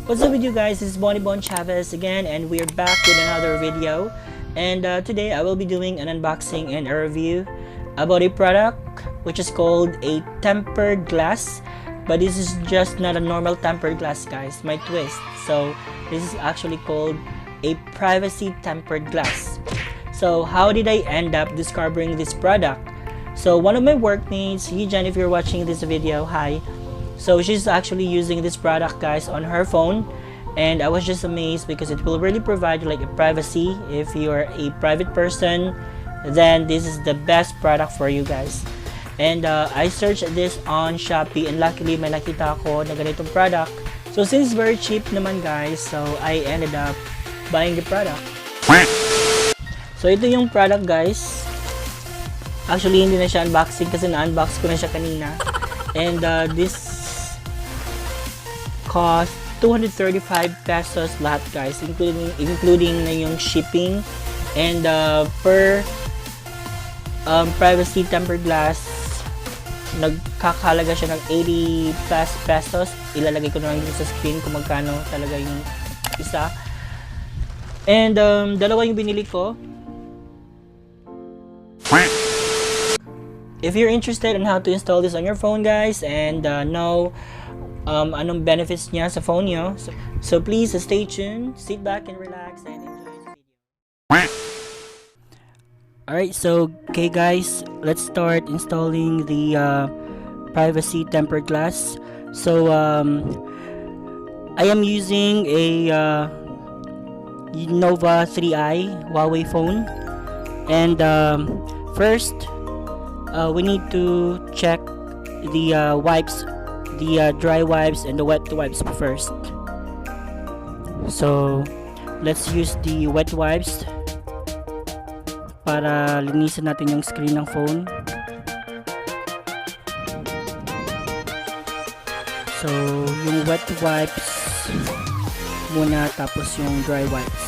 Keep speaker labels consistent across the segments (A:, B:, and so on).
A: What's up with you guys? This is Bonibon Chavez again, and we're back with another video. And today I will be doing an unboxing and a review about a product which is called a tempered glass. But this is just not a normal tempered glass, guys. My twist. So this is actually called a privacy tempered glass. So how did I end up discovering this product? So one of my workmates, Jen, if you're watching this video, hi. So she's actually using this product, guys, on her phone, and I was just amazed because it will really provide you like a privacy. If you're a private person, then this is the best product for you guys. And I searched this on Shopee, and luckily may nakita ako na ganitong product. So since very cheap naman, guys, so I ended up buying the product. So ito yung product, guys. Actually hindi na siya unboxing kasi na-unbox ko na siya kanina. And this cost 235 pesos lahat, guys, including na yung shipping. And per privacy tempered glass, nagkakahalaga siya ng 80 plus pesos. Ilalagay ko na lang dito sa screen kung magkano talaga yung isa. And dalawa yung binili ko. If you're interested in how to install this on your phone, guys, and know anong benefits niya sa phone nyo, so please stay tuned, sit back and relax and enjoy the video. Alright, so okay guys, let's start installing the privacy tempered glass. So I am using a Nova 3i Huawei phone, and first we need to check the wipes, the dry wipes and the wet wipes first. So let's use the wet wipes para linisin natin yung screen ng phone. So yung wet wipes muna, tapos yung dry wipes.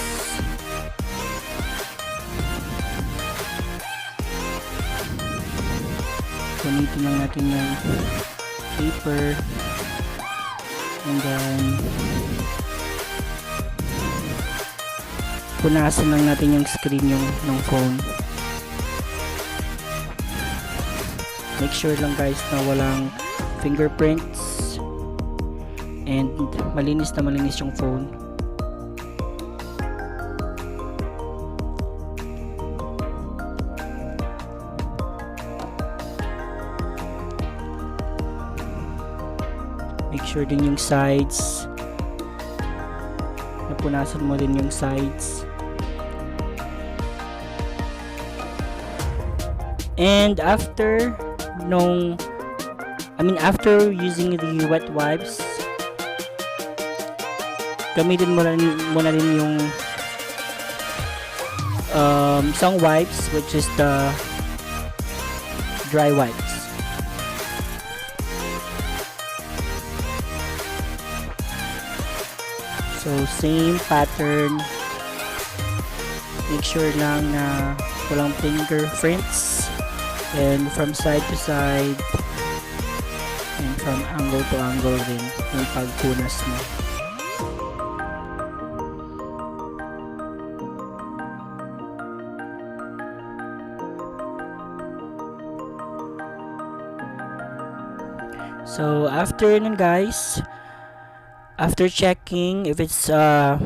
A: Gamitin lang natin yung paper, and then punasan lang natin yung screen ng phone. Make sure lang, guys, na walang fingerprints and malinis na malinis yung phone. Make sure din yung sides, napunasan mo din yung sides. And after using the wet wipes, gamitin mo na rin yung isang wipes, which is the dry wipes. So same pattern, make sure lang na walang fingerprints, and from side to side and from angle to angle din yung pagpunas mo. So after nun, guys, after checking if it's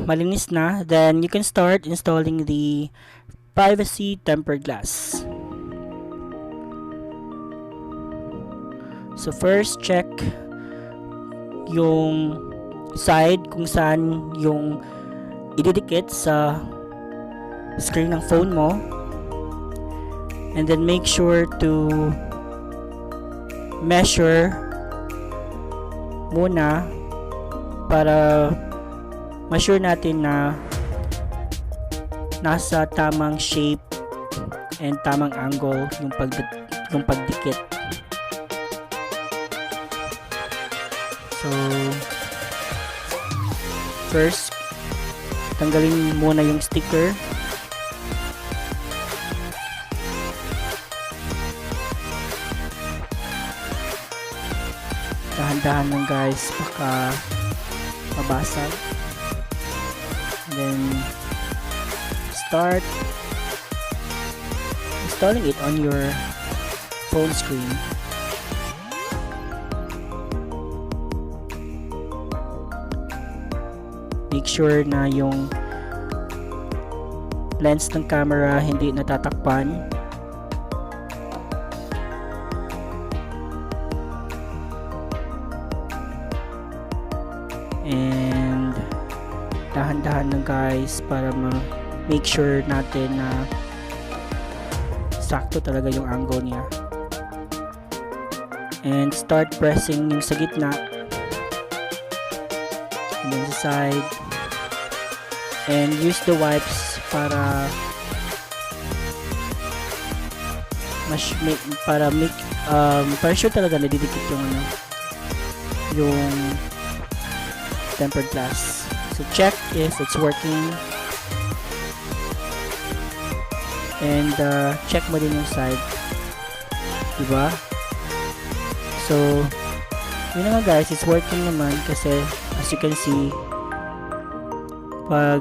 A: malinis na, then you can start installing the privacy tempered glass. So first, check yung side kung saan yung ididikit sa screen ng phone mo, and then make sure to measure muna para ma-sure natin na nasa tamang shape and tamang angle yung pagdikit. So first, tanggalin muna yung sticker. Dahan-dahan lang, guys, baka mabasag. And then start installing it on your phone screen. Make sure na yung lens ng camera hindi natatakpan. And dahan-dahan lang guys para make sure natin na sakto talaga yung angle niya. And start pressing yung sa gitna and then sa side, and use the wipes para para sure talaga nadidikit yung tempered glass. So check if it's working, and check mo din yung side, diba? So yun nga guys, it's working naman kasi as you can see, pag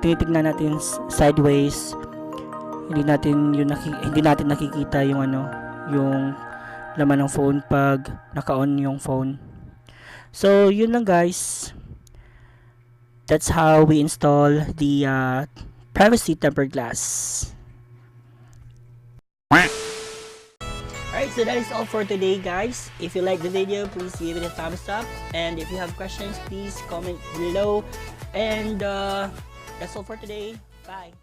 A: tinitignan natin sideways, hindi natin nakikita yung yung laman ng phone pag naka-on yung phone. So yun lang guys, that's how we install the privacy tempered glass. Alright, so that is all for today guys. If you like the video, please give it a thumbs up, and if you have questions, please comment below. And that's all for today. Bye.